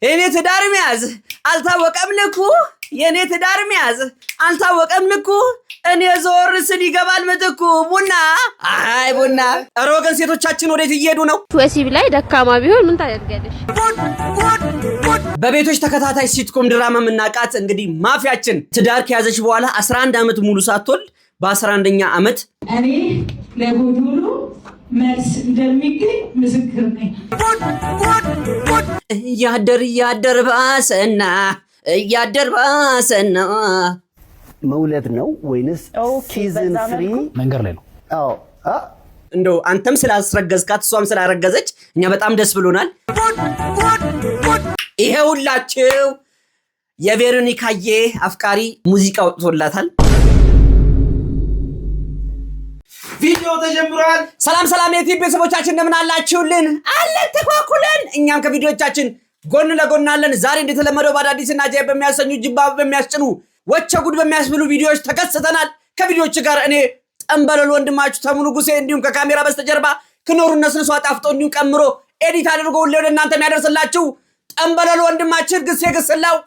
የኔ ትዳር መያዝ አልታወቀም ልኩ የኔ ትዳር መያዝ አልታወቀም ልኩ እኔ ዞር ስል ይገባል ምትኩ ቡና አይ ቡና ኧረ ወገን ሴቶቻችን ወዴት እየሄዱ ነው ወሲብ ላይ ደካማ ቢሆን ምን ታደርጋለሽ በቤቶች ተከታታይ ሲትኮም ድራማ ምናቃት እንግዲህ ማፊያችን ትዳር ከያዘች በኋላ 11 አመት ሙሉ ሳትወልድ በ11ኛ አመት እኔ ለጎዶሎ መልስ እንደሚገኝ ምስክር ነኝ እያደር ባሰና መውለድ ነው ወይንስ ሲዝን 3 መንገር ላይ ነው አዎ እንደው አንተም ስላስረገዝካት እሷም ስላረገዘች እኛ በጣም ደስ ብሎናል ይሄውላችሁ የቬሮኒካዬ አፍቃሪ ሙዚቃ ወጥቶላታል ቪዲዮ ተጀምሯል ሰላም የቲቪ ቤተሰቦቻችን እንደምን አላችሁልን አለ ተኳኩለን እኛም ከቪዲዮቻችን ጎን ለጎን አለን ዛሬ እንደተለመደው ባዳዲስና ጃይ በሚያሰኙ ጅባብ በሚያስጭኑ ወቸ ጉድ በሚያስብሉ ቪዲዮዎች ተከስተናል ከቪዲዮዎች ጋር እኔ ጠንበለል ወንድማችሁ ተሙኑ ጉሴ እንዲሁም ከካሜራ በስተጀርባ ክኖሩነስን ሰው አጣፍጦ እንዲሁም ቀምሮ ኤዲት አድርጎ ወደ እናንተ የሚያደርስላችሁ ጠንበለል ወንድማችን ግሴ ግስላው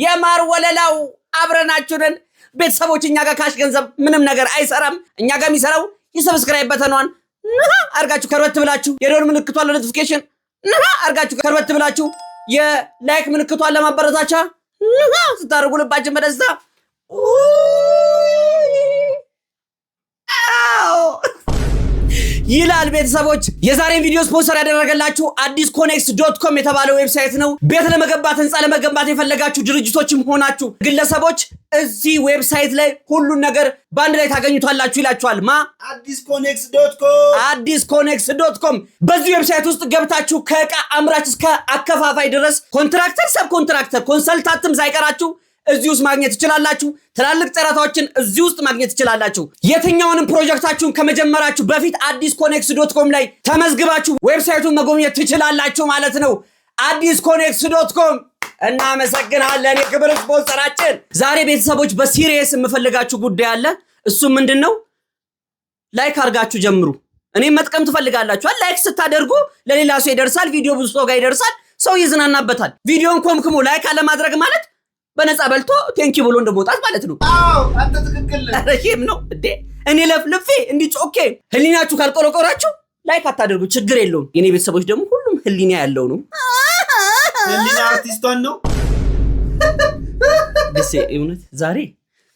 የማር ወለላው አብረናችሁን ቤተሰቦች እኛ ጋር ካሽ ገንዘብ ምንም ነገር አይሰራም እኛ ጋር የሚሰራው የሰብስክራይብ በተኗን አርጋችሁ ከርበት ብላችሁ የደወል ምልክቷን ለኖቲፊኬሽን አርጋችሁ ከርበት ብላችሁ የላይክ ምልክቷን ለማበረታቻ ስታደርጉ ልባችን በደስታ ይላል ቤተሰቦች የዛሬን ቪዲዮ ስፖንሰር ያደረገላችሁ addisconnects.com የተባለው ዌብሳይት ነው ቤት ለመገንባት ህንጻ ለመገንባት የፈለጋችሁ ድርጅቶችም ሆናችሁ ግለሰቦች እዚህ ዌብሳይት ላይ ሁሉ ነገር ባንድ ላይ ታገኙታላችሁ ይላችኋል addisconnects.com በዚህ ዌብሳይት ውስጥ ገብታችሁ ከዕቃ አምራች እስከ አከፋፋይ ድረስ ኮንትራክተር ሰብ ኮንትራክተር ኮንሰልታንትም ሳይቀራችሁ እዚህ ውስጥ ማግኘት ትችላላችሁ ትላልቅ ጥራታዎችን እዚህ ውስጥ ማግኘት ትችላላችሁ የትኛውንም ፕሮጀክታችሁን ከመጀመራችሁ በፊት addisconnects.com ላይ ተመዝግባችሁ ዌብሳይቱን መጎብኘት ትችላላችሁ ማለት ነው addisconnects.com እናመሰግናለን የክብር ስፖንሰራችን ዛሬ ቤተሰቦች በሲሪየስ የምፈልጋችሁ ጉዳይ አለ እሱ ምንድነው ላይክ አርጋችሁ ጀምሩ እኔ መጥቀም ትፈልጋላችሁ ላይክ ስታደርጉ ለሌላ ሰው ይደርሳል ቪዲዮ ብዙ ሰው ጋር ይደርሳል ሰው ይዝናናበታል ቪዲዮን ኮምክሙ ላይክ አለ ማድረግ ማለት በነፃ በልቶ ቴንኪ ብሎ እንደመውጣት ማለት ነው አዎ አንተ ትክክል አረሽም ነው እንዴ እኔ ለፍልፌ እንዲ ጮኬ ህሊናችሁ ካልቆረቆራችሁ ላይክ አታደርጉ ችግር የለውም የኔ ቤተሰቦች ደግሞ ሁሉም ህሊና ያለው ነው ህሊና አርቲስቷን ነው ደስ እውነት ዛሬ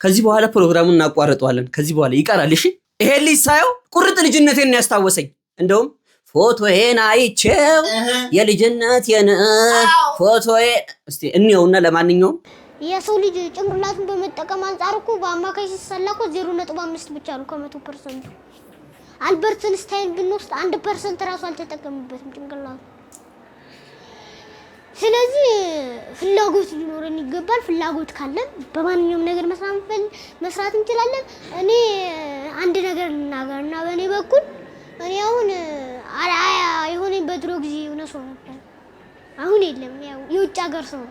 ከዚህ በኋላ ፕሮግራሙን እናቋርጠዋለን ከዚህ በኋላ ይቀራል እሺ ይሄ ልጅ ሳየው ቁርጥ ልጅነቴን ያስታወሰኝ እንደውም ፎቶዬን አይቼው የልጅነቴን ፎቶዬ እስቲ እንየውና ለማንኛውም የሰው ልጅ ጭንቅላቱን በመጠቀም አንፃር እኮ በአማካይ ሲሰላኮ 0.5 ብቻ ነው ከ100% አልበርት አንስታይን ብንወስድ 1% ራሱ አልተጠቀመበትም ጭንቅላቱ ስለዚህ ፍላጎት ሊኖረን ይገባል ፍላጎት ካለን በማንኛውም ነገር መስራት እንችላለን እኔ አንድ ነገር ልናገርና በእኔ በኩል እኔ አሁን አራያ የሆነ በድሮ ጊዜ የሆነ ሰው ነበር አሁን የለም ያው የውጭ ሀገር ሰው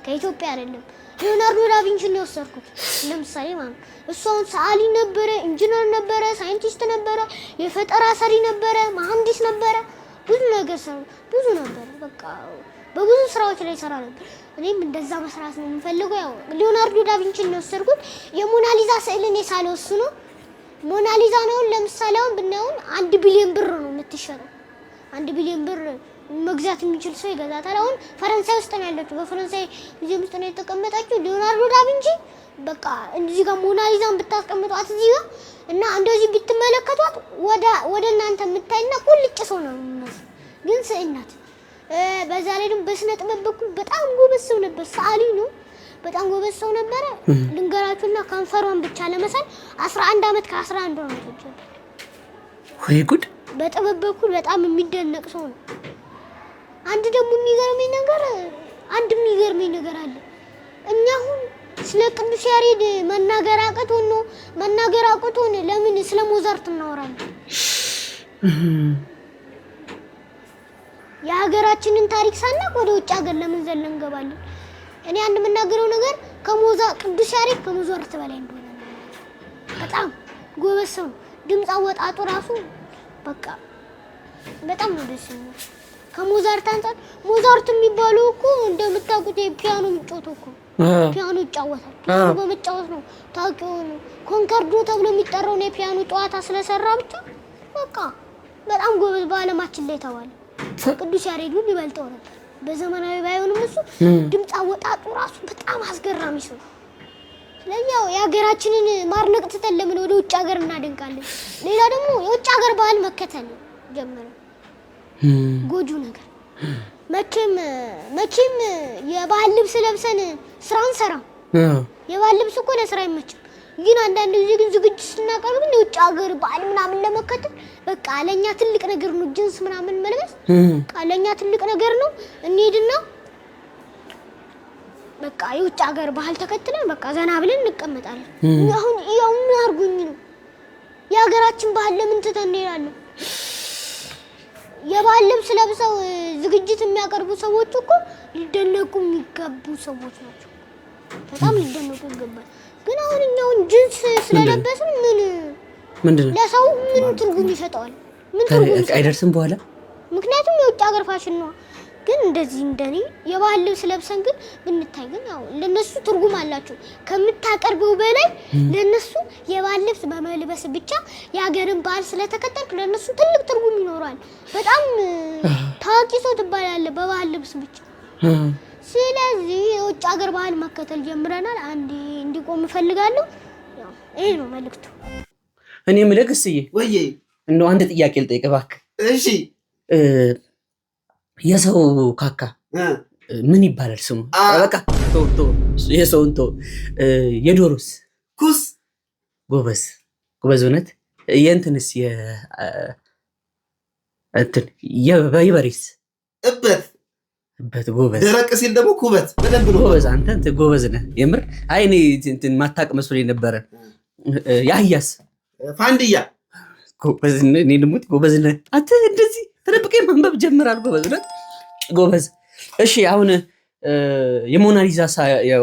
ከኢትዮጵያ አይደለም ሊዮናርዶ ዳቪንቺ ነው ወሰድኩት ለምሳሌ ማለት እሱን ሰዓሊ ነበረ ኢንጂነር ነበረ ሳይንቲስት ነበረ የፈጠራ ሰሪ ነበረ መሐንዲስ ነበረ ብዙ ነገር ሰው ብዙ ነበር በቃ በብዙ ስራዎች ላይ ሰራ ነበር እኔም እንደዛ መስራት ነው የምፈልገው ያው ሊዮናርዶ ዳቪንቺ ነው ወሰድኩት የሞናሊዛ ስዕልን የሳለው እሱ ነው ሞናሊዛ ነው ለምሳሌ አሁን ብናየው 1 ቢሊዮን ብር ነው የምትሸጠው 1 ቢሊዮን ብር መግዛት የሚችል ሰው ይገዛታል አሁን ፈረንሳይ ውስጥ ነው ያለችው በፈረንሳይ ሙዚየም ውስጥ ነው የተቀመጠችው ሊዮናርዶ ዳቪንቺ በቃ እዚህ ጋር ሞናሊዛን ብታስቀምጧት እዚህ ጋር እና እንደዚህ ብትመለከቷት ወደ እናንተ የምታይና ቁልጭ ሰው ነው የሚመስለው ግን ስዕል ናት በዛ ላይ ደግሞ በስነ ጥበብ በኩል በጣም ጎበዝ ሰው ነበር ሰዓሊ ነው በጣም ጎበዝ ሰው ነበር ልንገራችሁና ካንፈሯን ብቻ ለመሳል 11 አመት ከ11 ወር ነው ወይ ጉድ በጥበብ በኩል በጣም የሚደነቅ ሰው ነው አንድ ደግሞ የሚገርመኝ ነገር አለ እኛ አሁን ስለ ቅዱስ ያሬድ መናገር አቅቶን ለምን ስለ ሞዛርት እናወራለን የሀገራችንን ታሪክ ሳናቅ ወደ ውጭ ሀገር ለምን ዘለን እንገባለን እኔ አንድ መናገረው ነገር ቅዱስ ያሬድ ከሞዛርት በላይ እንደሆነ በጣም ጎበዝ ሰው ድምጽ አወጣጡ ራሱ በቃ በጣም ነው ደስ የሚለው ከሞዛርት አንፃር ሞዛርት የሚባለው እኮ እንደም እንደምታውቁት ፒያኖ የሚጫወተው እኮ ፒያኖ ይጫወታል። ፒያኖ በመጫወት ነው ታውቂው ኮንከርዶ ተብሎ የሚጠራው ነው የፒያኖ ጨዋታ ስለሰራ ብቻ በቃ በጣም ጎበዝ በዓለማችን ላይ ተባለ። ቅዱስ ያሬድ ይበልጠው ነበር። በዘመናዊ ባይሆንም እሱ ድምጽ አወጣጡ ራሱ በጣም አስገራሚ ሰው። ስለዚህ የሀገራችንን ማርነቅ ትተን ለምን ወደ ውጭ ሀገር እናደንቃለን? ሌላ ደግሞ የውጭ ሀገር ባህል መከተል ጀመረ። ጎጁ ነገር መቼም የባህል ልብስ ለብሰን ስራ እንሰራም። የባህል ልብስ እኮ ለስራ አይመችም። ግን አንዳንድ ጊዜ ግን ዝግጅት ስናቀርብ ግን የውጭ ሀገር ባህል ምናምን ለመከተል በቃ ለኛ ትልቅ ነገር ነው። ጅንስ ምናምን መልበስ ለኛ ትልቅ ነገር ነው። እንሂድና በቃ የውጭ ሀገር ባህል ተከትለን በቃ ዘና ብለን እንቀመጣለን። አሁን ያው ምን አርጉኝ ነው የሀገራችን ባህል ለምን ትተን እንሄዳለን? የባህል ልብስ ለብሰው ዝግጅት የሚያቀርቡ ሰዎች እኮ ሊደነቁ የሚገቡ ሰዎች ናቸው። በጣም ሊደነቁ ይገባል። ግን አሁን እኛውን ጅንስ ስለለበስን ምንድነው ለሰው ምን ትርጉም ይሰጣል? ምን ትርጉም አይደርስም በኋላ ምክንያቱም የውጭ ሀገር ፋሽን ነው። ግን እንደዚህ እንደኔ የባህል ልብስ ለብሰን ግን ብንታይ ግን ያው ለነሱ ትርጉም አላቸው ከምታቀርበው በላይ ለነሱ የባህል ልብስ በመልበስ ብቻ የሀገርን ባህል ስለተከተልክ ለነሱ ትልቅ ትርጉም ይኖራል። በጣም ታዋቂ ሰው ትባላለህ በባህል ልብስ ብቻ። ስለዚህ የውጭ ሀገር ባህል መከተል ጀምረናል። አንዴ እንዲቆም እፈልጋለሁ። ያው ይሄ ነው መልእክቱ። እኔ ምልክስዬ ወይዬ እንደው አንድ ጥያቄ ልጠይቅ እባክህ። እሺ የሰው ካካ ምን ይባላል ስሙ? በቃ የሰውን የዶሮስ ኩስ ጎበዝ እውነት የእንትንስ የበሬስ እበት ጎበዝ። ደረቅ ሲል ደግሞ ኩበት በደንብ ነው ጎበዝ። አንተ ጎበዝ ነህ የምር። አይ እኔ እንትን ማታቅ መስሎኝ ነበረ። ያህያስ ፋንድያ ጎበዝ ነህ። እኔ ደግሞ ጎበዝ ነህ አንተ። እንደዚህ ተደብቄ ማንበብ ጀምራል። ጎበዝ። እሺ አሁን የሞናሊዛ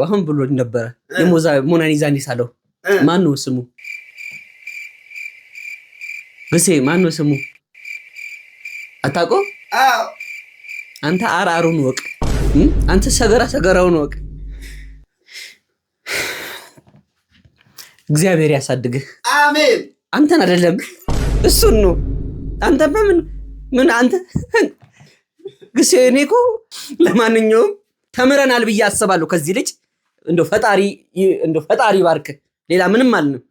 አሁን ብሎ ነበረ። የሞናሊዛ እንዲሳለው ማን ነው ስሙ? ግሴ ማን ነው ስሙ? አታውቀው? አዎ አንተ አራሩን ወቅ፣ አንተ ሰገራውን ወቅ። እግዚአብሔር ያሳድግህ። አሜን። አንተን አይደለም እሱን ነው። አንተ ምን አንተ ግሴ እኔ እኮ ለማንኛውም ተምረናል ብዬ አስባለሁ ከዚህ ልጅ። እንደው ፈጣሪ ባርክ። ሌላ ምንም አልንም።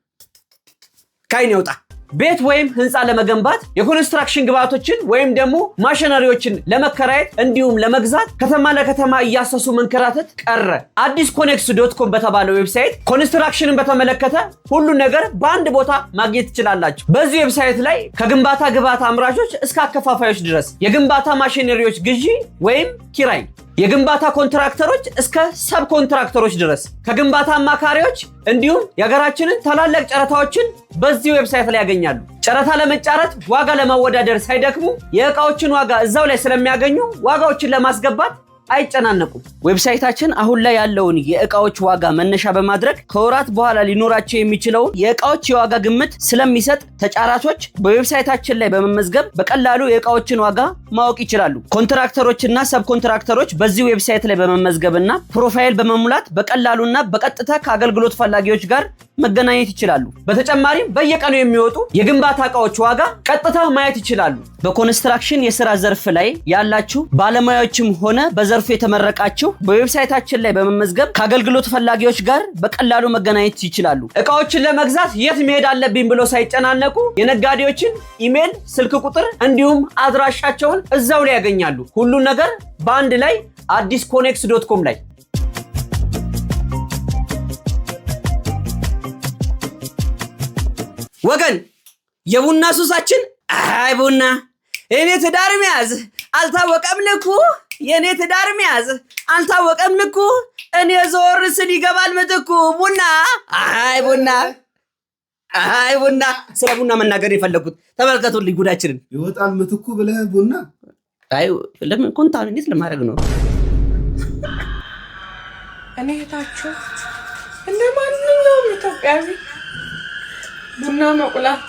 ካይን ያውጣ። ቤት ወይም ህንፃ ለመገንባት የኮንስትራክሽን ግብአቶችን ወይም ደግሞ ማሽነሪዎችን ለመከራየት እንዲሁም ለመግዛት ከተማ ለከተማ እያሰሱ መንከራተት ቀረ። አዲስ ኮኔክስ.com በተባለው ዌብሳይት ኮንስትራክሽንን በተመለከተ ሁሉን ነገር በአንድ ቦታ ማግኘት ትችላላችሁ። በዚህ ዌብሳይት ላይ ከግንባታ ግብአት አምራቾች እስከ አከፋፋዮች ድረስ የግንባታ ማሽነሪዎች ግዢ ወይም ኪራይ፣ የግንባታ ኮንትራክተሮች እስከ ሰብ ኮንትራክተሮች ድረስ ከግንባታ አማካሪዎች እንዲሁም የሀገራችንን ታላላቅ ጨረታዎችን በዚህ ዌብሳይት ላይ ያገኛሉ። ጨረታ ለመጫረት ዋጋ ለማወዳደር ሳይደክሙ የእቃዎችን ዋጋ እዛው ላይ ስለሚያገኙ ዋጋዎችን ለማስገባት አይጨናነቁም። ዌብሳይታችን አሁን ላይ ያለውን የእቃዎች ዋጋ መነሻ በማድረግ ከወራት በኋላ ሊኖራቸው የሚችለውን የእቃዎች የዋጋ ግምት ስለሚሰጥ ተጫራቾች በዌብሳይታችን ላይ በመመዝገብ በቀላሉ የእቃዎችን ዋጋ ማወቅ ይችላሉ። ኮንትራክተሮችና ሰብ ኮንትራክተሮች በዚህ ዌብሳይት ላይ በመመዝገብና ፕሮፋይል በመሙላት በቀላሉና በቀጥታ ከአገልግሎት ፈላጊዎች ጋር መገናኘት ይችላሉ። በተጨማሪም በየቀኑ የሚወጡ የግንባታ እቃዎች ዋጋ ቀጥታ ማየት ይችላሉ። በኮንስትራክሽን የሥራ ዘርፍ ላይ ያላችሁ ባለሙያዎችም ሆነ በዘርፉ የተመረቃችሁ በዌብሳይታችን ላይ በመመዝገብ ከአገልግሎት ፈላጊዎች ጋር በቀላሉ መገናኘት ይችላሉ። እቃዎችን ለመግዛት የት መሄድ አለብኝ ብሎ ሳይጨናነቁ የነጋዴዎችን ኢሜል፣ ስልክ ቁጥር እንዲሁም አድራሻቸውን እዛው ላይ ያገኛሉ። ሁሉን ነገር በአንድ ላይ አዲስ ኮኔክስ.com ላይ። ወገን የቡና ሱሳችን አይ ቡና እኔ ትዳር መያዝ አልታወቀም ልኩ፣ የኔ ትዳር መያዝ አልታወቀም ልኩ፣ እኔ ዞር ስል ይገባል ምትኩ። ቡና አይ ቡና አይ ቡና። ስለ ቡና መናገር የፈለኩት ተመልከቱልኝ ጉዳችንን። ይወጣል ምትኩ ብለህ ቡና አይ ለምን ኮንታሚኔት ለማድረግ ነው። እኔ እህታችሁ እንደ ማንኛውም ኢትዮጵያዊ ቡና መቁላት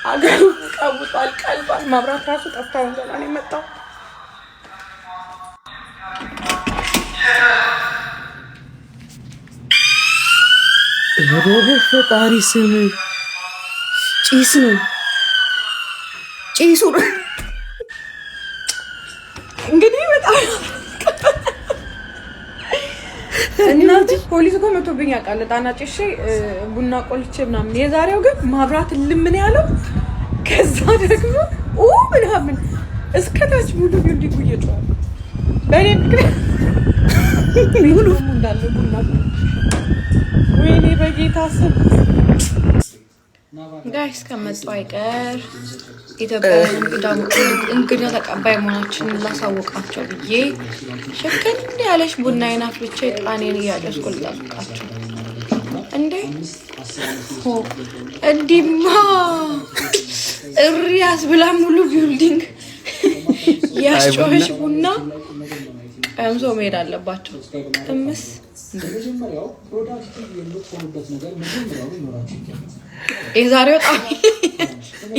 አገሩ ቀውጧል፣ ቀልጧል። ማብራት ራሱ ጠፍቷል። ገና ነው የመጣው። ወደ ፈጣሪ ስም ጭስ ነው ጭሱ እንግዲህ በጣም እናት ፖሊስ እኮ መቶብኝ ያውቃል። ጣና ጭሼ ቡና ቆልቼ ምናምን። የዛሬው ግን ማብራት ልምን ያለው ከዛ ደግሞ ምናምን እስከታች ሙሉ ቢልዲንጉ እየጮኸ በእኔ ምክንያት ሙሉ እንዳለ ቡና ወይኔ በጌታ ስም ጋይስ ከመጣሁ አይቀር ኢትዮጵያን እንግዳ ተቀባይ መሆናችንን ላሳውቃቸው ብዬ ሸከን ያለች ቡናዬን አፍልቼ ጣኔን እያጨስኩ ልጠብቃቸው። እንዲማ እሪያስ ብላ ሙሉ ቢልዲንግ ያስጮኸች ቡና ቀምሶ መሄድ አለባቸው። ቅምስ የዛሬው በጣም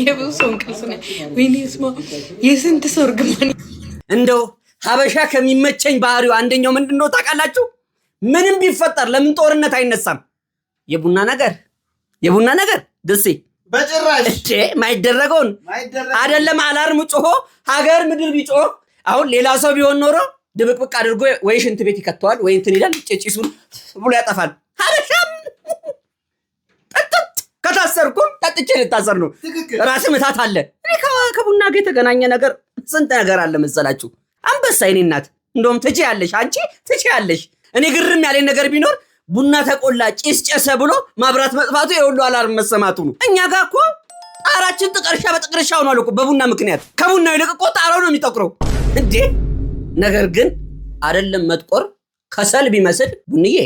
የብዙ ሰው እንቅልፍ ነው። ወይኔ ስማ የስንት ሰው እርግማን። እንደው ሀበሻ ከሚመቸኝ ባህሪው አንደኛው ምንድነው ታውቃላችሁ? ምንም ቢፈጠር ለምን ጦርነት አይነሳም? የቡና ነገር ደሴ በጭራሽ ማይደረገውን አይደለም። አላርም ጮሆ ሀገር ምድር ቢጮህ አሁን ሌላ ሰው ቢሆን ኖሮ ድብቅብቅ አድርጎ ወይ ሽንት ቤት ይከተዋል ወይ እንትን ይላል፣ ጭሱን ብሎ ያጠፋል። ሀበሻም ከታሰርኩም ጠጥቼ ልታሰር ነው። ራስ ምታት አለ። ከቡና ጋር የተገናኘ ነገር ስንት ነገር አለ መሰላችሁ። አንበሳ የኔ እናት እንደውም ትችያለሽ፣ አንቺ ትችያለሽ። እኔ ግርም ያለኝ ነገር ቢኖር ቡና ተቆላ ጭስ ጨሰ ብሎ ማብራት መጥፋቱ የሁሉ አላርም መሰማቱ ነው። እኛ ጋር እኮ ጣራችን ጥቀርሻ በጥቀርሻ ሆኗል እኮ በቡና ምክንያት። ከቡናው ይልቅ እኮ ጣራው ነው የሚጠቁረው እንዴ። ነገር ግን አይደለም መጥቆር ከሰል ቢመስል ቡንዬ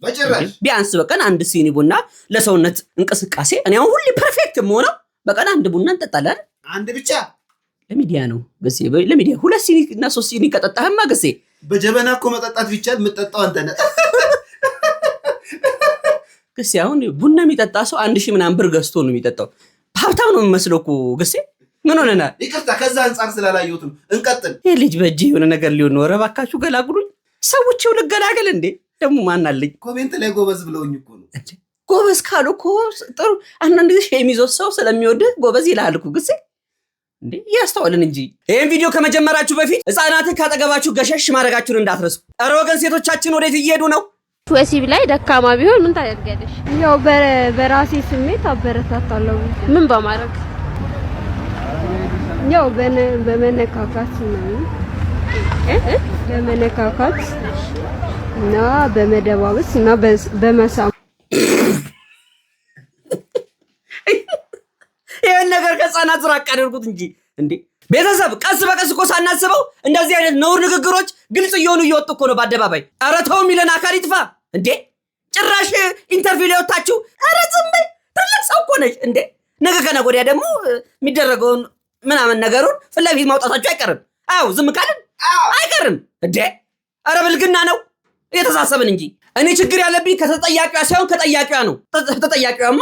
በጭራሽ ቢያንስ በቀን አንድ ሲኒ ቡና ለሰውነት እንቅስቃሴ። እኔ አሁን ሁሌ ፐርፌክት የምሆነው በቀን አንድ ቡና እንጠጣለን። አንድ ብቻ ለሚዲያ ነው ገሴ፣ ለሚዲያ 2 ሲኒ እና 3 ሲኒ ከጠጣህማ ገሴ በጀበና እኮ መጠጣት ቢቻል የምትጠጣው አንተ ነህ ገሴ። አሁን ቡና የሚጠጣ ሰው 1000 ምናምን ብር ገዝቶ ነው የሚጠጣው። ሀብታም ነው የሚመስለው እኮ ገሴ። ምን ሆነና? ይቅርታ ከዛ አንፃር ስላላየሁት ነው። እንቀጥል። ይሄ ልጅ በእጄ የሆነ ነገር ሊሆን ነው። ኧረ እባካችሁ ገላግሉኝ ሰዎች። ልገላገል እንዴ? ደግሞ ማን አለኝ? ኮሜንት ላይ ጎበዝ ብለውኝ እኮ ነው። ጎበዝ ካሉ እኮ ጥሩ። አንዳንድ ጊዜ የሚዞት ሰው ስለሚወድህ ጎበዝ ይልሃል እኮ ጊዜ እንዴ። ያስተዋልን እንጂ። ይሄን ቪዲዮ ከመጀመራችሁ በፊት ህፃናትን ካጠገባችሁ ገሸሽ ማድረጋችሁን እንዳትረሱ። ኧረ ወገን ሴቶቻችን ወዴት እየሄዱ ነው? ወሲብ ላይ ደካማ ቢሆን ምን ታደርጊያለሽ? ያው በራሴ ስሜት አበረታታለሁ። ምን በማድረግ? ያው በመነካካት ነው በመነካካት እና በመደባበስ እና በመሳም። ይሄን ነገር ከህፃናት ራቅ አድርጉት እንጂ እንዴ። ቤተሰብ ቀስ በቀስ እኮ ሳናስበው እንደዚህ አይነት ነውር ንግግሮች ግልጽ እየሆኑ እየወጡ እኮ ነው በአደባባይ። ኧረ ተው የሚለን አካል ይጥፋ እንዴ። ጭራሽ ኢንተርቪው ላይ ወጣችሁ። ኧረ ዝም በይ፣ ትልቅ ሰው እኮ ነሽ እንዴ። ነገ ከነገ ወዲያ ደግሞ የሚደረገውን ምናምን ነገሩን ፊት ለፊት ማውጣታችሁ አይቀርም። አዎ ዝም ካልን አይቀርም እንዴ። ኧረ ብልግና ነው። እየተሳሰብን እንጂ እኔ ችግር ያለብኝ ከተጠያቂዋ ሳይሆን ከጠያቂዋ ነው። ተጠያቂዋማ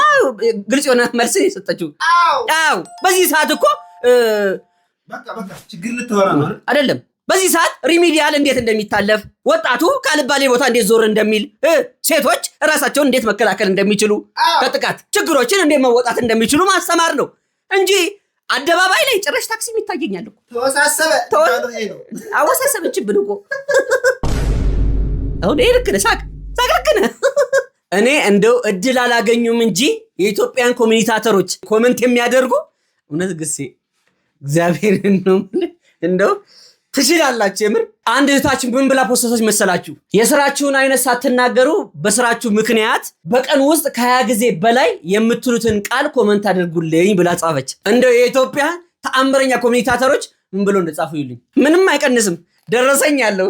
ግልጽ የሆነ መልስ የሰጠችው። አዎ በዚህ ሰዓት እኮ በቃ ችግር ልትወራ ነው አይደለም። በዚህ ሰዓት ሪሚዲያል እንዴት እንደሚታለፍ፣ ወጣቱ ካልባሌ ቦታ እንዴት ዞር እንደሚል፣ ሴቶች ራሳቸውን እንዴት መከላከል እንደሚችሉ፣ ከጥቃት ችግሮችን እንዴት መወጣት እንደሚችሉ ማስተማር ነው እንጂ አደባባይ ላይ ጭራሽ ታክሲ ይታገኛል እኮ። አወሳሰበችብን እኮ። አሁን ይሄ ልክ ነህ፣ ሳቅ ልክ ነህ። እኔ እንደው እድል አላገኙም እንጂ የኢትዮጵያን ኮሚኒታተሮች ኮመንት የሚያደርጉ እውነት ግሴ እግዚአብሔርን ነው እንደው ትችላላችሁ። የምር አንድ እህታችን ምን ብላ ፖስተቶች መሰላችሁ? የስራችሁን አይነት ሳትናገሩ በስራችሁ ምክንያት በቀን ውስጥ ከ20 ጊዜ በላይ የምትሉትን ቃል ኮመንት አድርጉልኝ ብላ ጻፈች። እንደው የኢትዮጵያ ተአምረኛ ኮሚኒታተሮች ምን ብሎ እንደጻፉ ይሉኝ። ምንም አይቀንስም። ደረሰኝ ያለው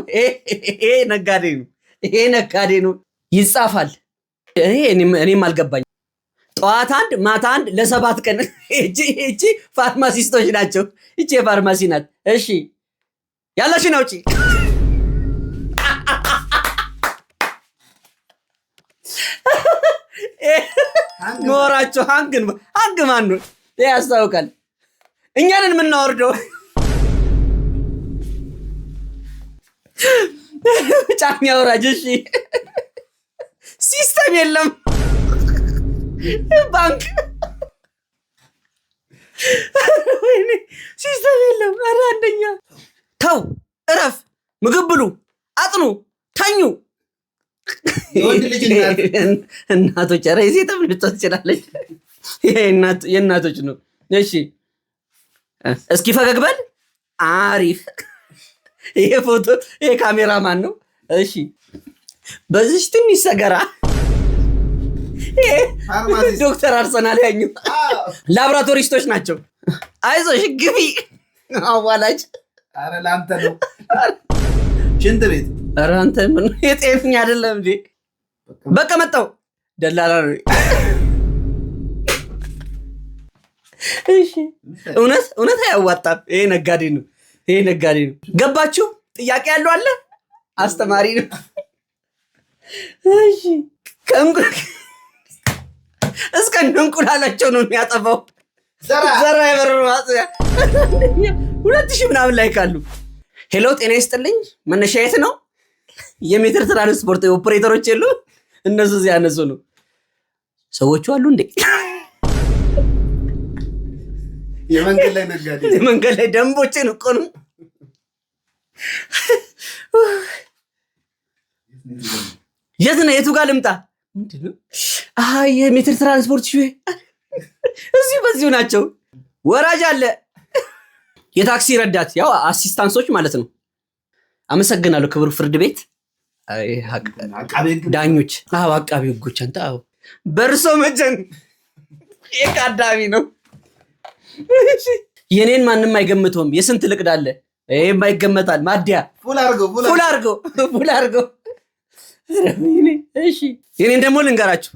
ይሄ ነጋዴ ነው ይጻፋል። እኔም አልገባኝ። ጠዋት 1 ማታ 1 ለ7 ቀን እቺ ፋርማሲስቶች ናቸው። እቺ የፋርማሲ ናት። እሺ ያለሽን አውጪ። ኖራቸው ሃንግ ማን ነው ያስታውቃል። እኛንን የምናወርደው ጫኝ አውራጅ። እሺ ሲስተም የለም ባንክ ወይኔ ሲስተም የለም። ኧረ አንደኛ ተው፣ እረፍ፣ ምግብ ብሉ፣ አጥኑ፣ ተኙ። እናቶች ኧረ የሴትም ልትሆን ትችላለች። የእናቶች ነው። እሺ እስኪ ፈገግ በል። አሪፍ። ይሄ ፎቶ ይሄ ካሜራማን ነው። እሺ በዚህ ትንሽ ሰገራ ዶክተር አርሰናል ያኙ ላብራቶሪስቶች ናቸው። አይዞሽ ግቢ። አዋላጅ ኧረ ለአንተ ነው። ሽንት ቤት ኧረ አንተ ምን የጤነኛ አይደለም እንዴ? በቃ መጣው ደላላ ነው። እሺ እውነት አያዋጣም። ይሄ ነጋዴ ነው። ገባችሁ? ጥያቄ ያለው አለ? አስተማሪ ነው። እሺ እስከ እንቁላላቸው ነው የሚያጠፋው። ዘራ የበረሩ 2000 ምናምን ላይ ካሉ። ሄሎ ጤና ይስጥልኝ። መነሻ የት ነው? የሜትር ትራንስፖርት ኦፕሬተሮች የሉ? እነሱ እዚህ ያነሱ ነው። ሰዎቹ አሉ እንዴ? የመንገድ ላይ ነጋዴ፣ የመንገድ ላይ ደንቦችን እኮ ነው። የት ነው? የቱ ጋር ልምጣ? ምንድነው? የሜትር ትራንስፖርት እዚሁ በዚሁ ናቸው። ወራጅ አለ። የታክሲ ረዳት፣ ያው አሲስታንሶች ማለት ነው። አመሰግናለሁ ክቡር ፍርድ ቤት ዳኞች። አቃቢ ህጎች። አንተ በርሶ መጀን የቃዳሚ ነው። የኔን ማንም አይገምተውም። የስንት ልቅድ አለ? ይሄም አይገመታል። ማዲያ ፉል አርጎ። እሺ የኔን ደግሞ ልንገራችሁ።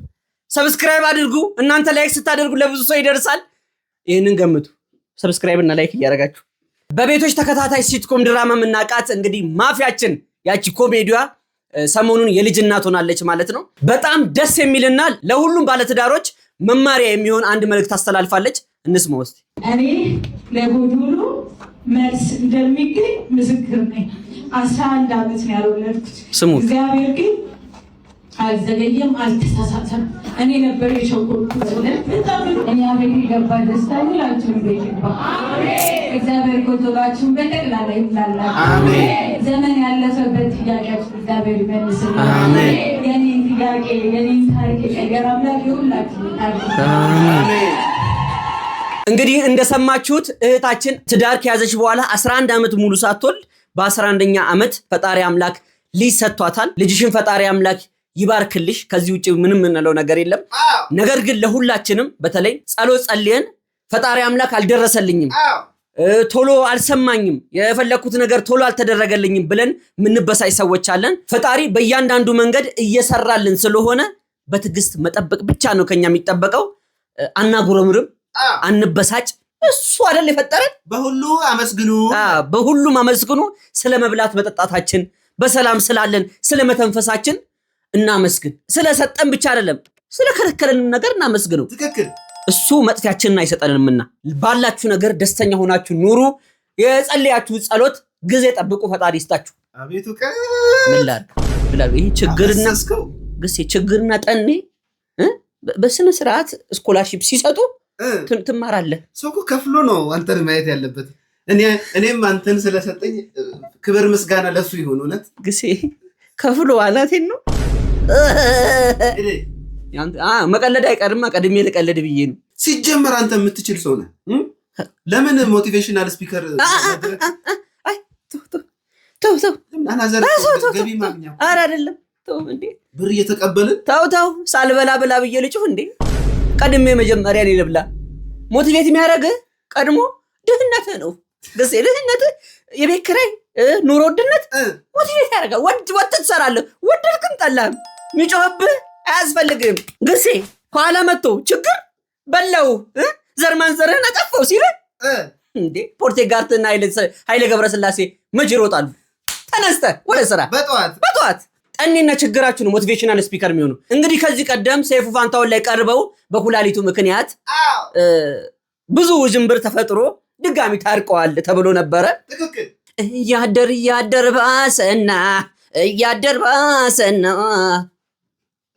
ሰብስክራይብ አድርጉ። እናንተ ላይክ ስታደርጉ ለብዙ ሰው ይደርሳል። ይህንን ገምቱ። ሰብስክራይብ እና ላይክ እያደረጋችሁ በቤቶች ተከታታይ ሲትኮም ድራማ የምናውቃት እንግዲህ ማፊያችን ያቺ ኮሜዲዋ ሰሞኑን የልጅ እናት ሆናለች ማለት ነው። በጣም ደስ የሚልና ለሁሉም ባለትዳሮች መማሪያ የሚሆን አንድ መልእክት አስተላልፋለች። እንስማው እስቲ። እኔ ለጎዶሎ መልስ እንደሚገኝ ምስክር ነኝ። 11 ዓመት ነው ያልወለድኩት። እግዚአብሔር ግን አልዘገየም፣ አልተሳሳተም። እኔ ነበር የሸኮልኩት። እኛ ቤት የገባ ደስታ ሁላችሁም ቤት ይግባ። እግዚአብሔር ጎዶሏችሁን በጠቅላላ ይምላላችሁ። ዘመን ያለፈበት ጥያቄያችሁ እግዚአብሔር ይመልስልን። የኔን ጥያቄ የኔን ታሪክ የቀየረ አምላክ የሁላችሁም ታሪክ። እንግዲህ እንደሰማችሁት እህታችን ትዳር ከያዘች በኋላ 11 ዓመት ሙሉ ሳትወልድ በ11ኛ ዓመት ፈጣሪ አምላክ ልጅ ሰጥቷታል። ልጅሽን ፈጣሪ አምላክ ይባርክልሽ። ከዚህ ውጪ ምንም የምንለው ነገር የለም። ነገር ግን ለሁላችንም በተለይ ጸሎት ጸልየን ፈጣሪ አምላክ አልደረሰልኝም፣ ቶሎ አልሰማኝም፣ የፈለኩት ነገር ቶሎ አልተደረገልኝም ብለን ምንበሳይ ሰዎች አለን። ፈጣሪ በእያንዳንዱ መንገድ እየሰራልን ስለሆነ በትዕግስት መጠበቅ ብቻ ነው ከኛ የሚጠበቀው። አናጉረምርም፣ አንበሳጭ። እሱ አይደል የፈጠረን። በሁሉም አመስግኑ። ስለ መብላት መጠጣታችን፣ በሰላም ስላለን፣ ስለ መተንፈሳችን እናመስግን። ስለሰጠን ብቻ አይደለም ስለከለከለንም ነገር እናመስግነው። ትክክል። እሱ መጥፊያችንን አይሰጠንምና ባላችሁ ነገር ደስተኛ ሆናችሁ ኑሩ። የጸለያችሁ ጸሎት ጊዜ ጠብቁ፣ ፈጣሪ ይስጣችሁ። አቤቱ ይሄ ችግርና ጠኔ በስነ ስርዓት ስኮላርሺፕ ሲሰጡ ትማራለህ። ሰው እኮ ከፍሎ ነው አንተን ማየት ያለበት። እኔም አንተን ስለሰጠኝ ክብር ምስጋና ለሱ ይሁን። እውነት ግሴ ከፍሎ አላቴን ነው መቀለድ አይቀርማ። ቀድሜ ልቀልድ ብዬ ነው። ሲጀመር አንተ የምትችል ሰው ነህ። ለምን ሞቲቬሽናል ስፒከር ገቢ ማግኛ አይደለም? ብር እየተቀበልን ተው ሳልበላ ብላ ብዬ ልጩህ እንዴ? ቀድሜ መጀመሪያ እኔ ልብላ። ሞቲቬት የሚያደርግ ቀድሞ ድህነት ነው። ግሴ ድህነት፣ የቤት ኪራይ፣ ኑሮ ውድነት ሞቲቬት ያደርጋል። ወጥ ትሰራለህ፣ ወደድክም ጠላህም የሚጮህብህ አያስፈልግም። ግሴ ከኋላ መጥቶ ችግር በላው ዘርማንዘርህን አጠፋው ሲል እንዴ ፖርቴጋርትና ኃይሌ ገብረስላሴ መች ይሮጣሉ? ተነስተህ ወደ ስራ በጠዋት ጠኔና ችግራችሁ ነው ሞቲቬሽናል ስፒከር የሚሆኑ። እንግዲህ ከዚህ ቀደም ሰይፉ ፋንታውን ላይ ቀርበው በኩላሊቱ ምክንያት ብዙ ውዥንብር ተፈጥሮ ድጋሚ ታርቀዋል ተብሎ ነበረ። እያደር ባሰና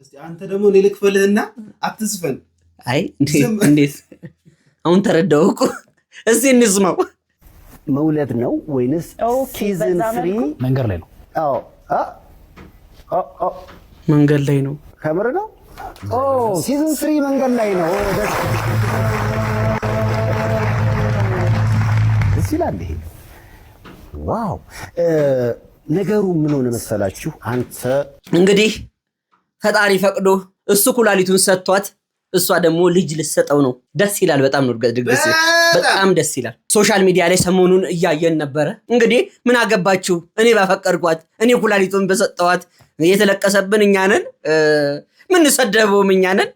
እስቲ አንተ ደግሞ እኔ ልክፈልህና አትስፈን። አይ እንዴት አሁን ተረዳው እኮ እስቲ እንስማው። መውለድ ነው ወይንስ ሲዝን 3 መንገድ ላይ ነው? መንገድ ላይ ነው። ከምር ነው? ሲዝን 3 መንገድ ላይ ነው። ደስ ይላል ይሄ። ዋው ነገሩ ምን ሆነ መሰላችሁ? አንተ እንግዲህ ፈጣሪ ፈቅዶ እሱ ኩላሊቱን ሰጥቷት እሷ ደግሞ ልጅ ልሰጠው ነው። ደስ ይላል። በጣም ነው ድግስ፣ በጣም ደስ ይላል። ሶሻል ሚዲያ ላይ ሰሞኑን እያየን ነበረ። እንግዲህ ምን አገባችሁ? እኔ ባፈቀርኳት፣ እኔ ኩላሊቱን በሰጠዋት። የተለቀሰብን እኛ ነን፣ ምን ሰደበውም እኛ ነን።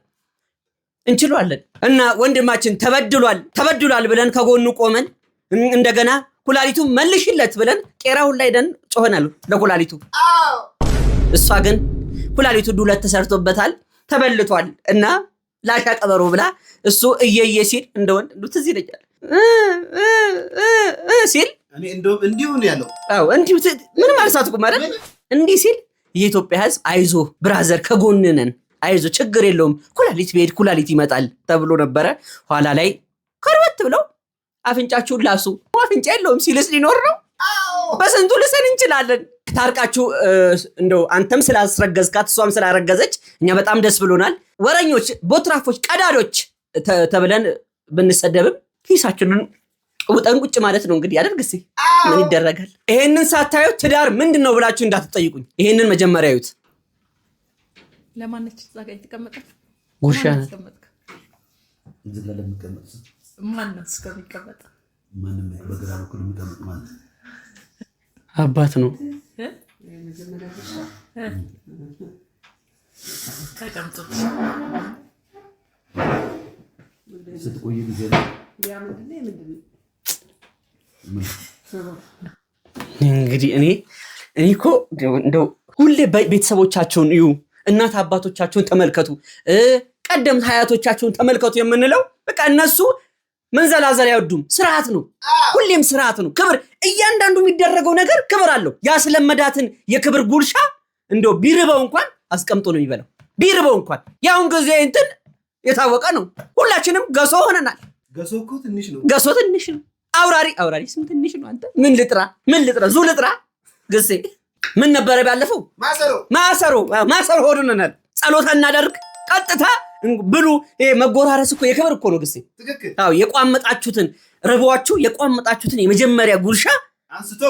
እንችሏለን። እና ወንድማችን ተበድሏል ብለን ከጎኑ ቆመን እንደገና ኩላሊቱን መልሽለት ብለን ቄራውን ላይ ደን ጮኸናል ለኩላሊቱ። እሷ ግን ኩላሊቱ ዱለት ተሰርቶበታል፣ ተበልቷል እና ላሻ ቀበሮ ብላ እሱ እየየ ሲል እንደወንድ ትዝ ይለኛል ሲል እኔ እንደውም እንዲሁ ነው ያለው። አዎ እንዲሁ ምንም አልሳትኩም ማለት እንዲህ ሲል የኢትዮጵያ ሕዝብ አይዞ ብራዘር ከጎንነን አይዞ ችግር የለውም ኩላሊት ቤት ኩላሊት ይመጣል ተብሎ ነበረ። ኋላ ላይ ከርበት ብለው አፍንጫችሁን ላሱ አፍንጫ የለውም ሲልስ ሊኖር ነው። በስንቱ ልሰን እንችላለን። ታርቃችሁ እንደው አንተም ስላስረገዝካት እሷም ስላረገዘች እኛ በጣም ደስ ብሎናል። ወረኞች፣ ቦትራፎች፣ ቀዳዶች ተብለን ብንሰደብም ኪሳችንን ውጠን ቁጭ ማለት ነው እንግዲህ ያደርግስ ምን ይደረጋል። ይሄንን ሳታዩ ትዳር ምንድነው ብላችሁ እንዳትጠይቁኝ። ይሄንን መጀመሪያ እዩት። ለማንነች ዛጋ የተቀመጠች ጉርሻ ማነው እስከሚቀመጥ ማንም በግራ በኩል የሚቀመጥ ማለት አባት ነው። ስትቆይ ጊዜ እንግዲህ እኔ እኮ እንደው ሁሌ ቤተሰቦቻቸውን እዩ፣ እናት አባቶቻቸውን ተመልከቱ፣ ቀደምት ሀያቶቻቸውን ተመልከቱ የምንለው በቃ እነሱ መንዘላዘል አይወዱም። ስርዓት ነው፣ ሁሌም ስርዓት ነው። ክብር፣ እያንዳንዱ የሚደረገው ነገር ክብር አለው። ያስለመዳትን የክብር ጉርሻ እንደው ቢርበው እንኳን አስቀምጦ ነው የሚበላው። ቢርበው እንኳን ያውን ጊዜ እንትን የታወቀ ነው። ሁላችንም ገሶ ሆነናል። ገሶ እኮ ትንሽ ነው። ገሶ ትንሽ ነው። አውራሪ ስም ትንሽ ነው። አንተ ምን ልጥራ ዙ ልጥራ ግሴ ምን ነበረ ባለፈው? ማሰሮ ሆነናል። ጸሎት እናደርግ ቀጥታ ብሉ። ይሄ መጎራረስ እኮ የክብር እኮ ነው ግሴ። አዎ የቋመጣችሁትን ርቧችሁ የቋመጣችሁትን የመጀመሪያ ጉርሻ አንስቶ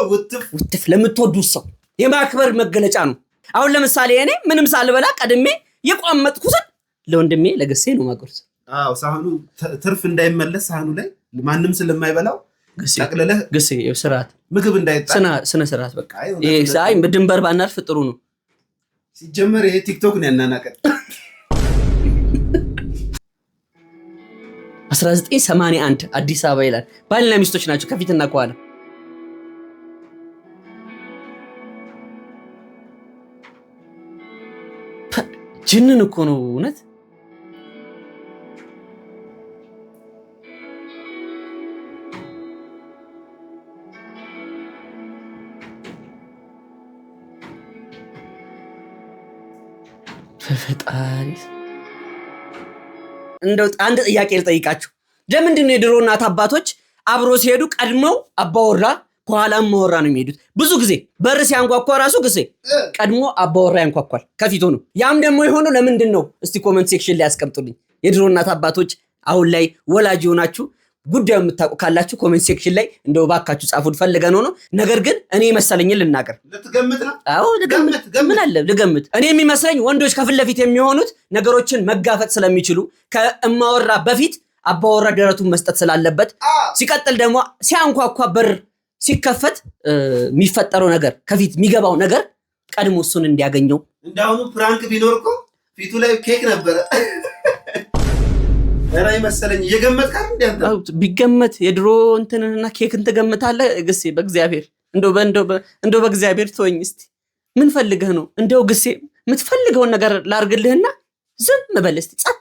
ውትፍ ለምትወዱት ሰው የማክበር መገለጫ ነው። አሁን ለምሳሌ እኔ ምንም ሳልበላ ቀድሜ የቋመጥኩትን ለወንድሜ ለግሴ ነው ማቆርስ። አዎ ሳህኑ ትርፍ እንዳይመለስ ሳህኑ ላይ ማንም ስለማይበላው ጠቅልለህ ግሴ ስርዓት ምግብ እንዳይጣል ስነ ስርዓት በቃ ይሄ ሳይ ድንበር ባናልፍ ጥሩ ነው። ሲጀመር ይሄ ቲክቶክ ነው ያናናቀን። 1981 አዲስ አበባ ይላል። ባልና ሚስቶች ናቸው ከፊትና ከኋላ። ጅንን እኮ ነው እውነት። ፈጣሪ እንደው አንድ ጥያቄ ልጠይቃችሁ። ለምንድን ነው የድሮ እናት አባቶች አብሮ ሲሄዱ ቀድመው አባወራ ከኋላም ማወራ ነው የሚሄዱት? ብዙ ጊዜ በር ሲያንኳኳ ራሱ ጊዜ ቀድሞ አባወራ ያንኳኳል ከፊት ሆኖ። ያም ደግሞ የሆነው ለምንድን ነው? እስቲ ኮመንት ሴክሽን ላይ ያስቀምጡልኝ። የድሮ እናት አባቶች አሁን ላይ ወላጅ የሆናችሁ ጉዳዩ የምታውቁ ካላችሁ ኮሜንት ሴክሽን ላይ እንደው ባካችሁ ጻፉት። ፈልገን ሆኖ ነገር ግን እኔ መሰለኝን ልናገር። ልትገምት ነው? አዎ ልገምት። ምን አለ ልገምት። እኔ የሚመስለኝ ወንዶች ከፊት ለፊት የሚሆኑት ነገሮችን መጋፈጥ ስለሚችሉ ከእማወራ በፊት አባወራ ደረቱን መስጠት ስላለበት፣ ሲቀጥል ደግሞ ሲያንኳኳ በር ሲከፈት የሚፈጠረው ነገር ከፊት የሚገባው ነገር ቀድሞ እሱን እንዲያገኘው። እንዳሁኑ ፕራንክ ቢኖር እኮ ፊቱ ላይ ኬክ ነበረ። ራይ መሰለኝ እየገመትክ አይደል? እንዴ ቢገመት የድሮ እንትንና ኬክን ትገምታለህ? ግሴ በእግዚአብሔር እንደው በእግዚአብሔር ተወኝ እስቲ። ምን ፈልገህ ነው? እንደው ግሴ የምትፈልገውን ነገር ላርግልህና ዝም በል እስቲ። ጸጥ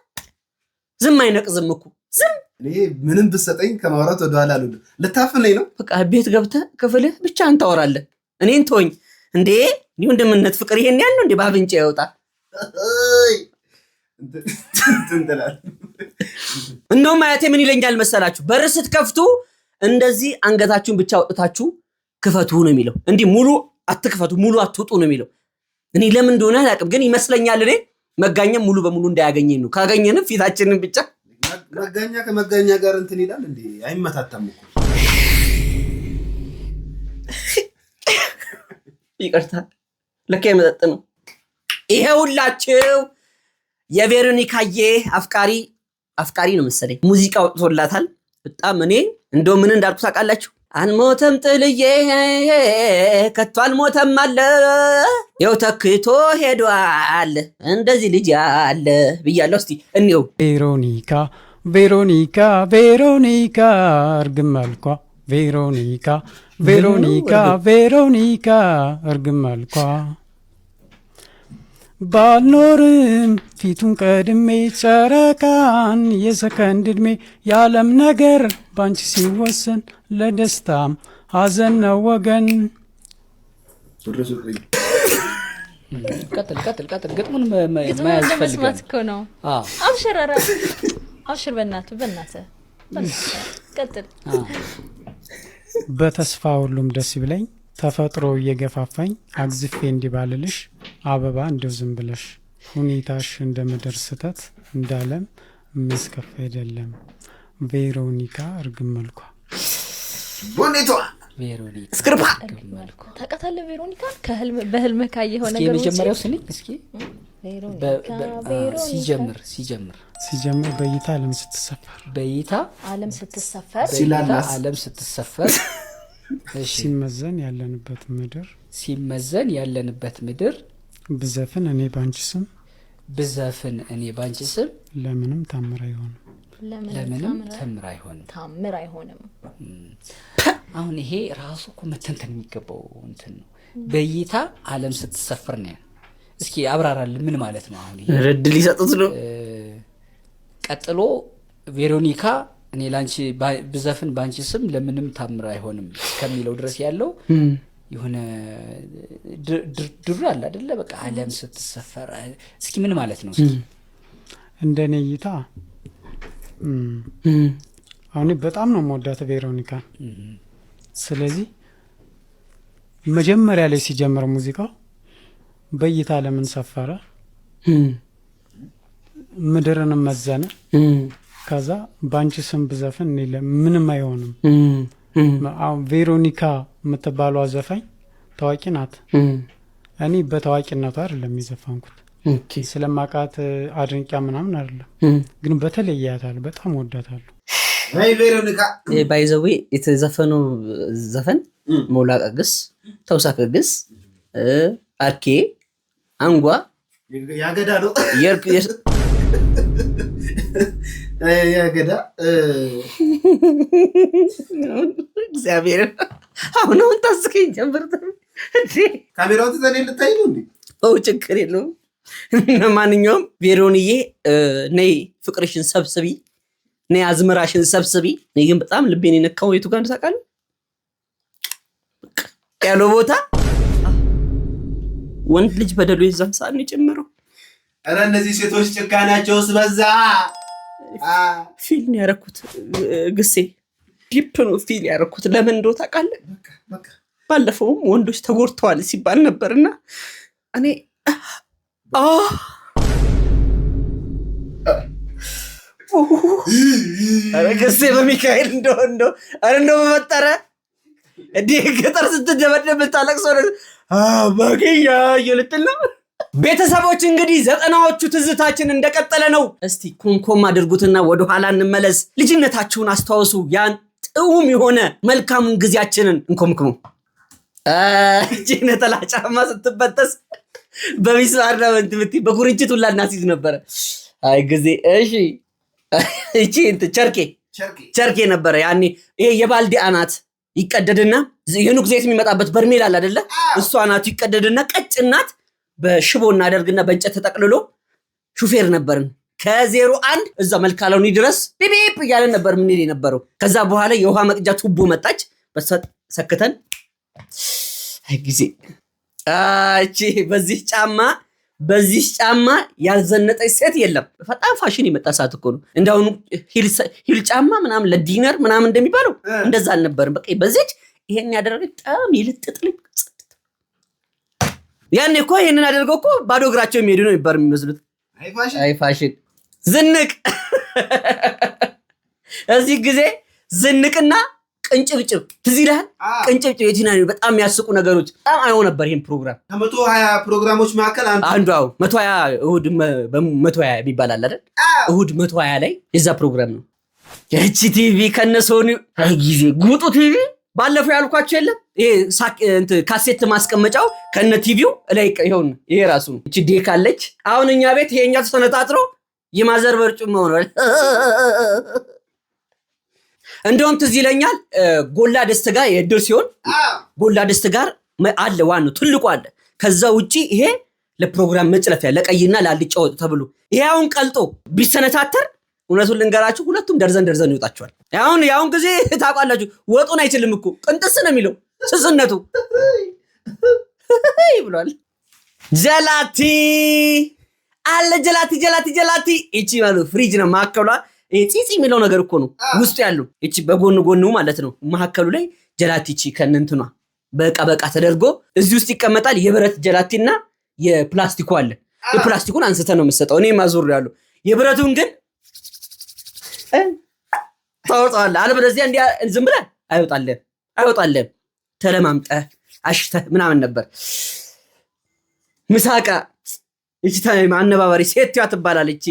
ዝም አይነቅዝም እኮ ዝም። እኔ ምንም ብትሰጠኝ ከማውራት ወደኋላ አሉ። ልታፍነኝ ነው? በቃ ቤት ገብተህ ክፍልህ ብቻህን ታወራለህ። እኔን ተወኝ እንዴ። ወንድምነት ፍቅር ይሄን ያለው እንዴ? ባፍንጫ ያወጣ እንትን እንደውም አያቴ ምን ይለኛል መሰላችሁ? በር ስትከፍቱ እንደዚህ አንገታችሁን ብቻ አውጥታችሁ ክፈቱ ነው የሚለው። እንዲህ ሙሉ አትክፈቱ፣ ሙሉ አትውጡ ነው የሚለው። እኔ ለምን እንደሆነ አላውቅም፣ ግን ይመስለኛል እኔ መጋኛም ሙሉ በሙሉ እንዳያገኘኝ ነው። ካገኘንም ፊታችንን ብቻ መጋኛ ከመጋኛ ጋር እንትን ይላል እንዴ? አይመታታም እኮ። ይቅርታ ለካ የመጠጥ ነው። ይሄውላችሁ የቬሮኒካዬ አፍቃሪ ነው መሰለኝ ሙዚቃ ወጥቶላታል። በጣም እኔ እንደው ምን እንዳልኩ ታውቃላችሁ? አልሞተም ጥልዬ ከቶ አልሞተም አለ ይኸው ተክቶ ሄዷል እንደዚህ ልጅ አለ ብያለሁ። እስቲ እንየው። ቬሮኒካ እርግም መልኳ ቬሮኒካ እርግም መልኳ ባልኖርም ፊቱን ቀድሜ ጨረቃን የሰከንድ ዕድሜ የዓለም ነገር ባንቺ ሲወሰን ለደስታም ሐዘን ነው ወገን። ቀጥል ግጥሙን መያዝ ፈልገን እኮ ነው። አብሽር በእናትህ ቀጥል። በተስፋ ሁሉም ደስ ይብለኝ ተፈጥሮ እየገፋፋኝ አግዝፌ እንዲባልልሽ አበባ እንደው ዝም ብለሽ ሁኔታሽ እንደ ምድር ስተት እንዳለም መስከፍ አይደለም ቬሮኒካ እርግም መልኳ ቦኔቷ ስክርፓ ታውቃታለህ? ቬሮኒካ በህልም ካየኸው ነገር የመጀመሪያው ስንኝ እስኪ ሲጀምር በእይታ ዓለም ስትሰፈር ሲመዘን ያለንበት ምድር ብዘፍን እኔ ባንቺ ስም ለምንም ታምር አይሆንም። አሁን ይሄ ራሱ እኮ መተንተን የሚገባው እንትን ነው። በእይታ ዓለም ስትሰፈር ነው። እስኪ አብራራልን ምን ማለት ነው? አሁን ይሄ ረድ ሊሰጡት ነው። ቀጥሎ ቬሮኒካ እኔ ላንቺ ብዘፍን ባንቺ ስም ለምንም ታምር አይሆንም ከሚለው ድረስ ያለው የሆነ ድር አለ አይደለ? በቃ ዓለም ስትሰፈር እስኪ ምን ማለት ነው? እስኪ እንደኔ እይታ አሁን በጣም ነው የምወዳት ቬሮኒካ። ስለዚህ መጀመሪያ ላይ ሲጀምር ሙዚቃው በእይታ ለምን ሰፈረ ምድርን መዘነ ከዛ ባንቺ ስም ብዘፍን ምንም አይሆንም። አሁን ቬሮኒካ የምትባለው ዘፋኝ ታዋቂ ናት። እኔ በታዋቂነቷ አይደለም የዘፈንኩት ስለማቃት አድንቂያ ምናምን አይደለም፣ ግን በተለይ ያታለሁ በጣም ወዳታለሁ። ቬሮኒካ ባይዘዌ የተዘፈነው ዘፈን ሞላቀግስ፣ ተውሳከግስ፣ አርኬ፣ አንጓ ያገዳ ነው ያገዳ እግዚአብሔር አሁን ታስከኝ ጀምርት እንዴ ካሜራውን ተዘኔ ልታይ ነው እንዴ? ችግር የለውም። ማንኛውም ቬሮኒዬ ነይ ፍቅርሽን ሰብስቢ፣ ነይ አዝመራሽን ሰብስቢ። እኔ ግን በጣም ልቤን የነካው የቱ ጋር ታውቃለህ? ያለው ቦታ ወንድ ልጅ በደሉ የዛን ሰዓት ነው የጨመረው። ኧረ እነዚህ ሴቶች ጭካናቸውስ በዛ። ፊልም ያረኩት ግሴ ዲፕ ነው ፊል ያረኩት። ለምን እንደው ታውቃለህ? ባለፈውም ወንዶች ተጎድተዋል ሲባል ነበርና እኔ አረ ግሴ በሚካኤል እንደው በመጠረ እንዴ ገጠር ስትደበደብ ታለቅሶ ባገያ ይልጥና ቤተሰቦች እንግዲህ 90ዎቹ ትዝታችን እንደቀጠለ ነው። እስቲ ኮንኮም አድርጉትና ወደ ኋላ እንመለስ። ልጅነታችሁን አስተዋውሱ። ያን ጥዑም የሆነ መልካሙን ጊዜያችንን እንኮምክሙ። ነጠላ ጫማ ስትበጠስ በሚስማር ነው እንትምቲ በኩርንችት ሁላ እናስይዝ ነበረ። አይ ጊዜ እሺ እቺ ቸርኬ ነበረ ያኔ። ይሄ የባልዲ አናት ይቀደድና የኑግ ዘይት የሚመጣበት በርሜል አለ አይደለ? እሷ አናቱ ይቀደድና ቀጭናት በሽቦ እናደርግና በእንጨት ተጠቅልሎ ሹፌር ነበርን። ከ01 እዛ መልካለውኒ ድረስ ቢቢፕ እያለን ነበር ምን ይል ነበረው። ከዛ በኋላ የውሃ መቅጃ ቱቦ መጣች። በሰክተን አይ ጊዜ እቺ በዚህ ጫማ በዚህ ጫማ ያልዘነጠች ሴት የለም። በጣም ፋሽን የመጣ ሰዓት እኮ ነው። እንደውም ሂል ጫማ ምናምን ለዲነር ምናምን እንደሚባለው እንደዛ አልነበርም። በቃ በዚች ይሄን ያደረገች በጣም ይልጥጥልኝ። ያኔ እኮ ይሄንን አድርገው እኮ ባዶ እግራቸው የሚሄዱ ነው የሚባል የሚመስሉት። አይ ፋሽን ዝንቅ። እዚህ ጊዜ ዝንቅና ቅንጭብጭብ ትዝ ይልሃል? ቅንጭብጭብ የቲናኒ በጣም የሚያስቁ ነገሮች በጣም አይሆ ነበር። ይሄን ፕሮግራም ከ120 ፕሮግራሞች መካከል አንዱ 120 እሁድ 120 የሚባል አለ አይደል? እሁድ 120 ላይ የዛ ፕሮግራም ነው። የቺ ቲቪ ከነሶኒ አይ ጊዜ ጉጡ ቲቪ ባለፈው ያልኳቸው የለም ይሄ ካሴት ማስቀመጫው ከነ ቲቪው ላይ ይሁን ይሄ ራሱ ነው። እቺ ዴክ አለች። አሁን እኛ ቤት ይሄኛው ተነጣጥሮ የማዘር በርጩማ ሆኗል። እንደውም ትዝ ይለኛል ጎላ ደስት ጋር የድር ሲሆን ጎላ ደስት ጋር አለ ዋናው ትልቁ አለ። ከዛ ውጪ ይሄ ለፕሮግራም መጭለፊያ ለቀይና ላልጫ ወጥ ተብሎ ይሄ አሁን ቀልጦ ቢሰነታተር እውነቱን ልንገራችሁ ሁለቱም ደርዘን ይወጣቸዋል። ያሁን ጊዜ ታውቃላችሁ ወጡን አይችልም እኮ ቅንጥስ ነው የሚለው ስስነቱ ይብሏል። ጀላቲ አለ ጀላቲ እቺ ማለት ፍሪጅ ነው ማከሏ ፂፂ የሚለው ነገር እኮ ነው ውስጥ ያለው እቺ በጎን ማለት ነው። ማከሉ ላይ ጀላቲ እቺ ከነንትኗ በቃ ተደርጎ እዚህ ውስጥ ይቀመጣል። የብረት ጀላቲና የፕላስቲኩ አለ። የፕላስቲኩን አንስተ ነው የምትሰጠው። እኔ ማዞር ያለው የብረቱን ግን ታወጣለህ። አለበለዚያ እንዲያ ዝም ብለህ አይወጣልህም። ተለማምጠህ አሽተህ ምናምን ነበር። ምሳቃ እቺ ታይም አነባባሪ ሴትዋ ትባላለች።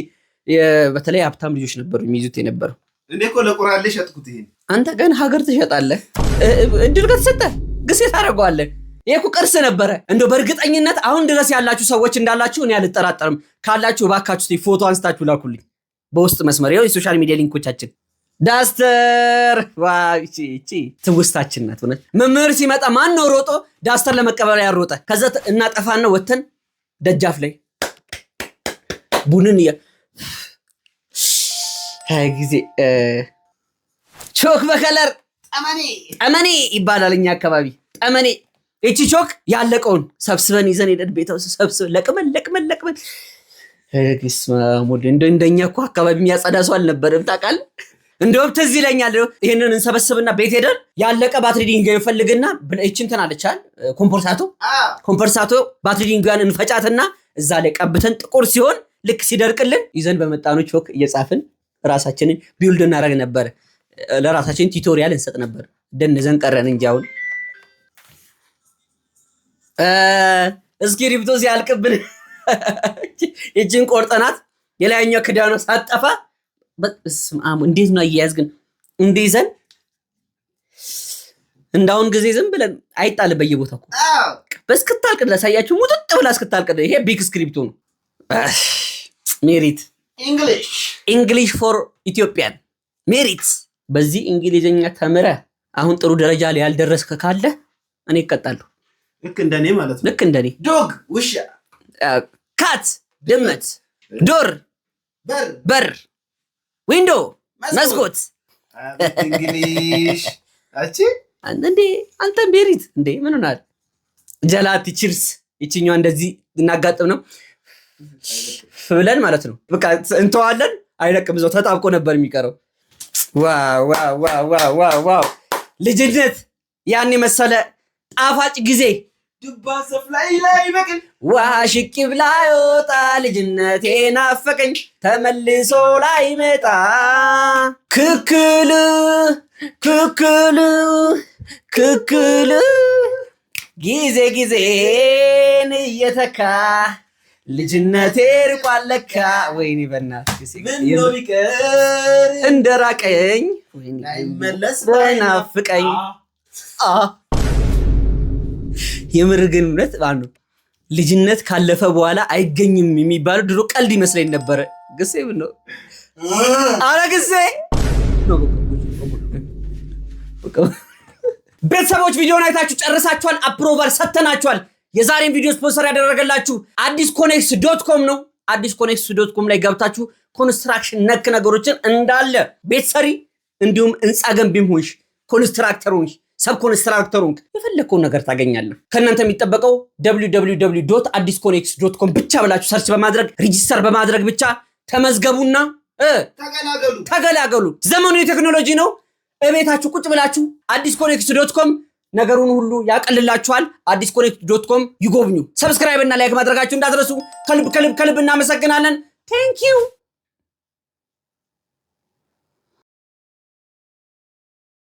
በተለይ ሀብታም ልጆች ነበሩ የሚይዙት የነበረው። እኔ እኮ ለቁራሌ ሸጥኩት። ይሄን አንተ ግን ሀገር ትሸጣለህ። እድል ከተሰጠ ግሴ ታደርገዋለህ። ይሄ እኮ ቅርስ ነበረ። እንደው በእርግጠኝነት አሁን ድረስ ያላችሁ ሰዎች እንዳላችሁ እኔ አልጠራጠርም። ካላችሁ እባካችሁ ፎቶ አንስታችሁ ላኩልኝ በውስጥ መስመር ይኸው የሶሻል ሚዲያ ሊንኮቻችን። ዳስተር ዋቺ ትውስታችን ናት። ሆነ መምህር ሲመጣ ማን ነው ሮጦ ዳስተር ለመቀበል ያሮጠ? ከዛ እናጠፋና ወተን ደጃፍ ላይ ቡንን አይ ጊዜ ቾክ በከለር ጠመኔ ይባላል እኛ አካባቢ ጠመኔ። እቺ ቾክ ያለቀውን ሰብስበን ይዘን ሄደን ቤታው ሰብስበን ለቅመን ግስማሙድ እንደኛ እኮ አካባቢ የሚያጸዳ ሰው አልነበረም ታውቃለህ። እንደውም ትዝ ይለኛል ይሄንን እንሰበስብና ቤት ሄደን ያለቀ ባትሪ ድንጋይ እንፈልግና እቺን ተናለቻል ኮምፐርሳቶ ባትሪ ድንጋዩን እንፈጫትና እዛ ላይ ቀብተን ጥቁር ሲሆን ልክ ሲደርቅልን ይዘን በመጣኖች ቾክ እየጻፍን ራሳችንን ቢውልድ እናደርግ ነበር። ለራሳችን ቱቶሪያል እንሰጥ ነበር። ደንዘን ቀረን እንጂ አሁን እስክሪፕቶ ሲያልቅብን እጅን ቆርጠናት የላይኛው ክዳኑ ሳጠፋ በስማም እንዴት ነው አያያዝ ግን እንደይዘን እንዳውን ጊዜ ዝም ብለን አይጣል በየቦታው እኮ በስክታልቅ ድረስ አያችሁ ሙጥጥ ብላ እስክታልቅ ይሄ ቢግ ስክሪፕቶ ነው። ሜሪት እንግሊሽ ፎር ኢትዮጵያን ሜሪት። በዚህ እንግሊዘኛ ተምረ አሁን ጥሩ ደረጃ ላይ ያልደረስከ ካለ እኔ እቀጣለሁ። ልክ እንደኔ ማለት ነው። ልክ እንደኔ ዶግ ውሻ፣ ካት ድመት፣ ዶር በር፣ ዊንዶ መስኮት። እንግሊሽ አቺ አንተ ሜሪት እንዴ ምን ሆናል? ጀላቲ ቺርስ። ይችኛው እንደዚህ እናጋጥም ነው ብለን ማለት ነው። በቃ እንተዋለን አይለቅም። እዛው ተጣብቆ ነበር የሚቀረው። ዋው ልጅነት ያን መሰለ ጣፋጭ ጊዜ ዱባ ሰፍላይ ላይ በቅል ዋሽቂ ብላ ይወጣ ልጅነቴ ናፈቀኝ ተመልሶ ላይ መጣ ክክል ጊዜን እየተካ ልጅነቴ ርቋል ለካ። ወይኔ በእናትህ ምነው ቢቀር እንደራቀኝ አይመለስ በናፍቀኝ። የምር ግን እውነት ባንዱ ልጅነት ካለፈ በኋላ አይገኝም የሚባለው ድሮ ቀልድ ይመስለኝ ነበረ። ግሴ ብሎ አረ ግሴ ቤተሰቦች ቪዲዮን አይታችሁ ጨርሳችኋል። አፕሮቫል ሰተናችኋል። የዛሬን ቪዲዮ ስፖንሰር ያደረገላችሁ addisconnects.com ነው። addisconnects.com ላይ ገብታችሁ ኮንስትራክሽን ነክ ነገሮችን እንዳለ ቤት ሰሪ እንዲሁም ህንፃ ገንቢም ሆንሽ ኮንስትራክተር ሆንሽ ሰብ ኮንስትራክተሩን የፈለከውን ነገር ታገኛለህ። ከእናንተ የሚጠበቀው www.addisconnex.com ብቻ ብላችሁ ሰርች በማድረግ ሬጂስተር በማድረግ ብቻ ተመዝገቡና ተገላገሉ። ዘመኑ የቴክኖሎጂ ነው። እቤታችሁ ቁጭ ብላችሁ addisconnex.com ነገሩን ሁሉ ያቀልላችኋል። addisconnex.com ይጎብኙ። ሰብስክራይብ እና ላይክ ማድረጋችሁ እንዳትረሱ። ከልብ እናመሰግናለን። ቴንክ ዩ